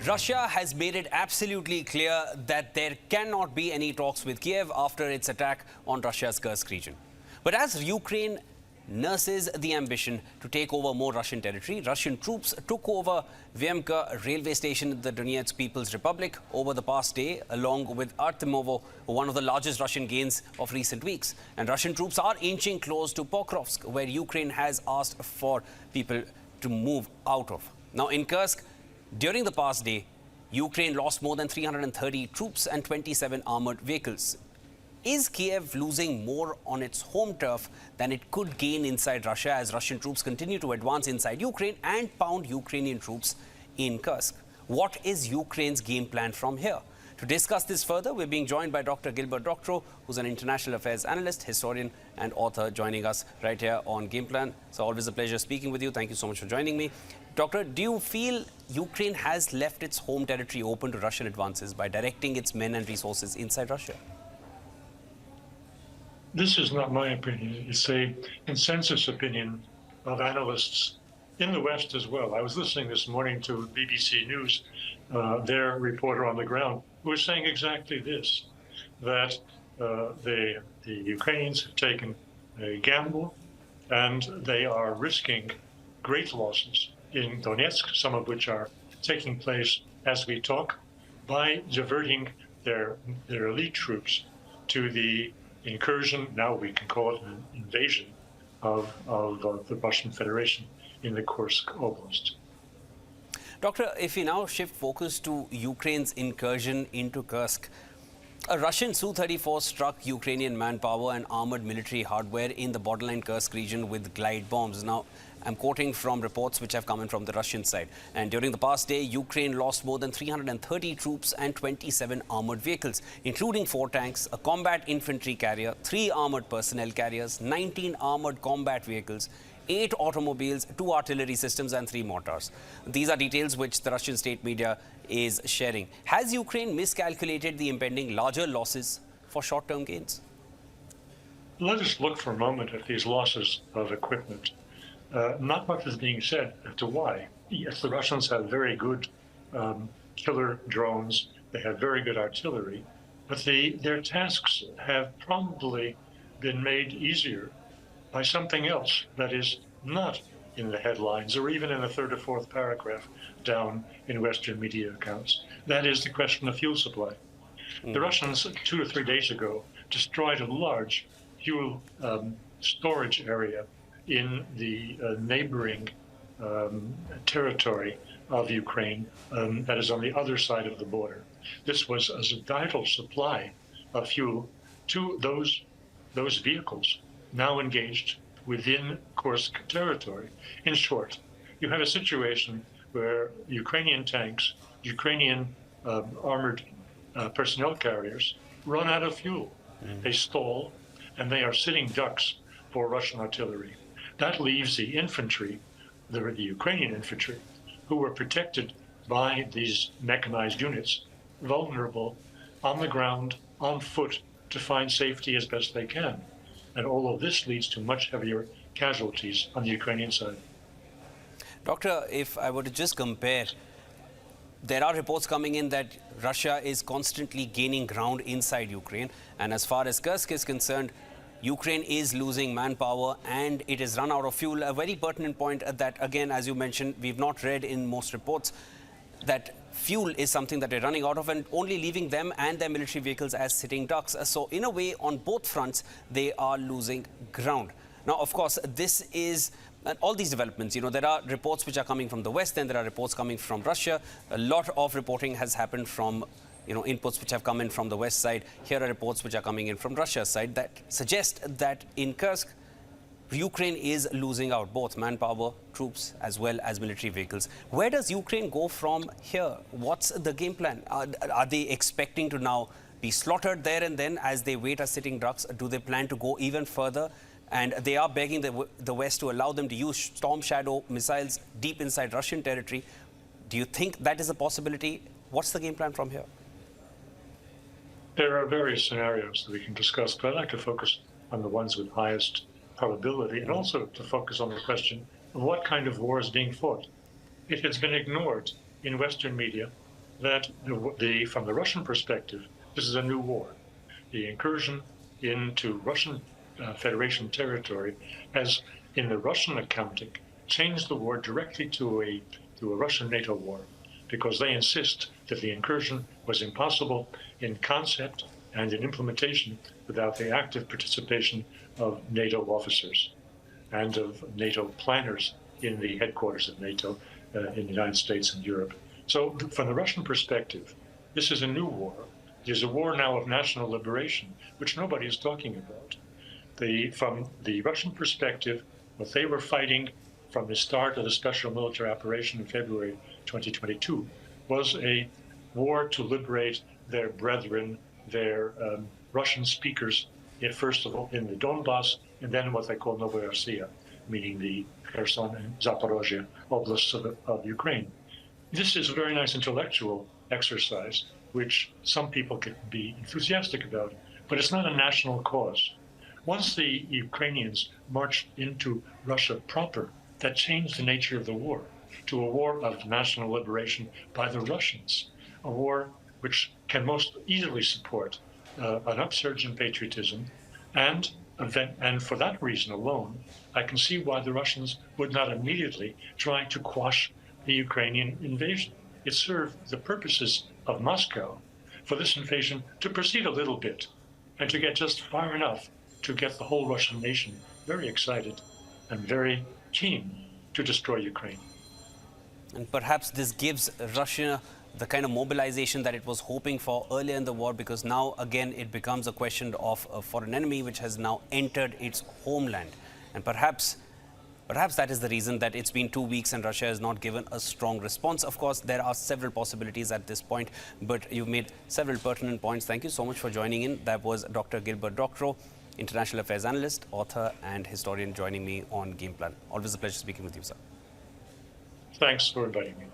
Russia has made it absolutely clear that there cannot be any talks with Kiev after its attack on Russia's Kursk region. But as Ukraine nurses the ambition to take over more Russian territory, Russian troops took over Viyemka railway station in the Donetsk People's Republic over the past day, along with ARTEMOVO, one of the largest Russian gains of recent weeks. And Russian troops are inching close to Pokrovsk, where Ukraine has asked for people to move out of. Now, in Kursk, during the past day, Ukraine lost more than 330 troops and 27 armoured vehicles. Is Kiev losing more on its home turf than it could gain inside Russia as Russian troops continue to advance inside Ukraine and pound Ukrainian troops in Kursk? What is Ukraine's game plan from here? To discuss this further, we're being joined by Dr. Gilbert Doctorow, who's an international affairs analyst, historian and author, joining us right here on Game Plan. It's always a pleasure speaking with you. Thank you so much for joining me. Doctor, do you feel Ukraine has left its home territory open to Russian advances by directing its men and resources inside Russia? This is not my opinion. It's a consensus opinion of analysts in the West as well. I was listening this morning to BBC News, their reporter on the ground, who was saying exactly this, that the Ukrainians have taken a gamble and they are risking great losses in Donetsk, some of which are taking place as we talk, by diverting their elite troops to the incursion, now we can call it an invasion, of the Russian Federation in the Kursk Oblast. Doctor, if we now shift focus to Ukraine's incursion into Kursk, a Russian Su-34 struck Ukrainian manpower and armored military hardware in the borderline Kursk region with glide bombs. Now, I'm quoting from reports which have come in from the Russian side. And during the past day, Ukraine lost more than 330 troops and 27 armored vehicles, including 4 tanks, a combat infantry carrier, 3 armored personnel carriers, 19 armored combat vehicles, 8 automobiles, 2 artillery systems and 3 mortars. These are details which the Russian state media is sharing. Has Ukraine miscalculated the impending larger losses for short-term gains? Let us look for a moment at these losses of equipment. Not much is being said as to why. Yes, the Russians have very good killer drones. They have very good artillery, but their tasks have probably been made easier by something else that is not in the headlines or even in the 3rd or 4th paragraph down in Western media accounts. That is the question of fuel supply. The Russians 2 or 3 days ago destroyed a large fuel storage area in the neighboring territory of Ukraine that is on the other side of the border. This was as a vital supply of fuel to those vehicles now engaged within Kursk territory. In short, you have a situation where Ukrainian tanks, Ukrainian armored personnel carriers run out of fuel. They stall, and they are sitting ducks for Russian artillery. That leaves the infantry, the Ukrainian infantry, who were protected by these mechanized units, vulnerable on the ground, on foot, to find safety as best they can. And all of this leads to much heavier casualties on the Ukrainian side. Doctor, if I were to just compare, there are reports coming in that Russia is constantly gaining ground inside Ukraine. And as far as Kursk is concerned, Ukraine is losing manpower and it has run out of fuel. A very pertinent point that, again, as you mentioned, we've not read in most reports, that fuel is something that they're running out of and only leaving them and their military vehicles as sitting ducks. So in a way, on both fronts, they are losing ground. Now, of course, this is all these developments. You know, there are reports which are coming from the West and there are reports coming from Russia. A lot of reporting has happened from inputs which have come in from the West side. Here are reports which are coming in from Russia's side that suggest that in Kursk, Ukraine is losing out both manpower, troops, as well as military vehicles. Where does Ukraine go from here? What's the game plan? Are they expecting to now be slaughtered there and then as they wait as sitting ducks? Do they plan to go even further? And they are begging the West to allow them to use Storm Shadow missiles deep inside Russian territory. Do you think that is a possibility? What's the game plan from here? There are various scenarios that we can discuss, but I'd like to focus on the ones with highest probability and also to focus on the question of what kind of war is being fought. It has been ignored in Western media that from the Russian perspective, this is a new war. The incursion into Russian Federation territory has, in the Russian accounting, changed the war directly to a Russian NATO war, because they insist that the incursion was impossible in concept and in implementation without the active participation of NATO officers and of NATO planners in the headquarters of NATO in the United States and Europe. So from the Russian perspective, this is a new war. It is a war now of national liberation, which nobody is talking about. From the Russian perspective, what they were fighting from the start of the special military operation in February 2022 was a war to liberate their brethren, their Russian speakers, first of all in the Donbass, and then what they call Novorossiya, meaning the Kherson and Zaporozhye oblasts of Ukraine. This is a very nice intellectual exercise, which some people can be enthusiastic about, but it's not a national cause. Once the Ukrainians marched into Russia proper, that changed the nature of the war to a war of national liberation by the Russians, a war which can most easily support an upsurge in patriotism, and for that reason alone, I can see why the Russians would not immediately try to quash the Ukrainian invasion. It served the purposes of Moscow for this invasion to proceed a little bit and to get just far enough to get the whole Russian nation very excited and very keen to destroy Ukraine. And perhaps this gives Russia the kind of mobilization that it was hoping for earlier in the war, because now again it becomes a question of a foreign enemy which has now entered its homeland. And perhaps that is the reason that it's been 2 weeks and Russia has not given a strong response. Of course, there are several possibilities at this point, but you've made several pertinent points. Thank you so much for joining in. That was Dr. Gilbert Doctorow, international affairs analyst, author and historian, joining me on Game Plan. Always a pleasure speaking with you, sir. Thanks for inviting me.